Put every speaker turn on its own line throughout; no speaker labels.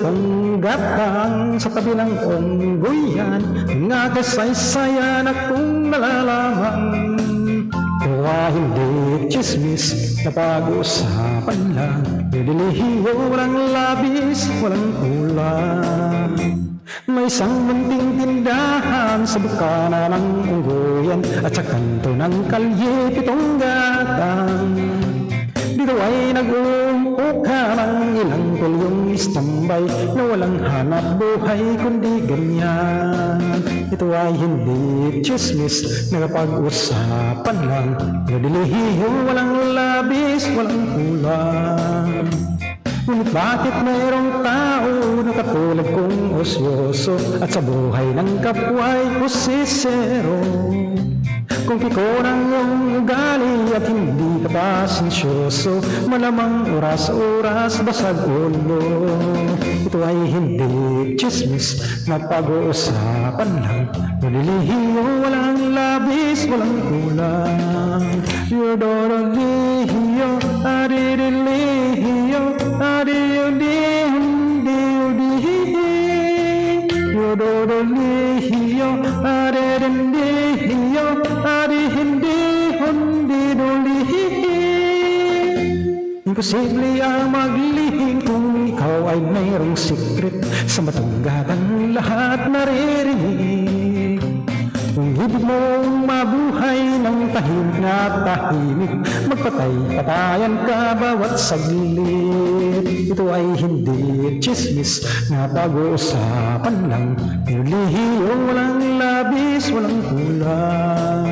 kang gatang sa tabi ng unggoyan, nga kasaysayan akong nalalaman. Kaya hindi chismis na pag-usapan lang, nililihiyo walang labis, walang kulang. May isang munting tindahan sa bukana ng unggoyan at sa kanto ng kalye pitong gatang. Dito ay nag-uuka ng ilang tulyong istambay na walang hanap buhay kundi ganyan. Ito ay hindi chismis na kapag-usapan lang, nililihiyo walang labis, walang kulang. Ngunit bakit mayroong tao na katulad kong osyoso at sa buhay ng kapwa'y kusisero? Kung piko ng iyong ugali at hindi ka pasensyoso, malamang oras-oras basag ulo. Ito ay hindi chismis na pag-uusapan lang, nililihiyo walang labis, walang kulang. Yodorolihiyo, aririlihiyo, ariyodihundiudihi. Yodorolihiyo, aririlihiyo, arihindihundidulihi. Imposible ang maglihim kung ikaw ay mayroong secret sa matanggalang lahat naririnig. Kung ibig mong mabuhay ng tahimik na tahimik, magpatay-patayan ka bawat saglit. Ito ay hindi chismis na pag-uusapan lang, nililihiyo walang labis, walang kulang.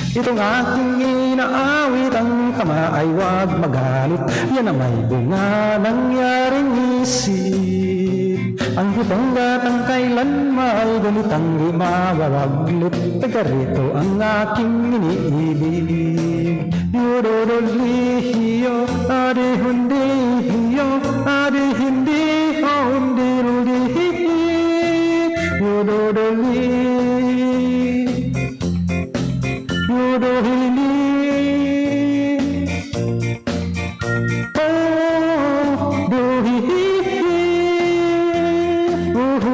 Itong aking inaawit, ang tama ay wag magalit, yan ang may bunga nangyaring isip. Ang ibang gatang kailan may ganitang di mawawaglit, taga rito ang aking iniibig. Yodorolihiyo, arihundihiyo, arihindihundirulihi. Yodorolihiyo, Yodorili, oh, dohihi, oh,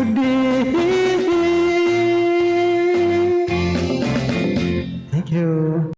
dihi.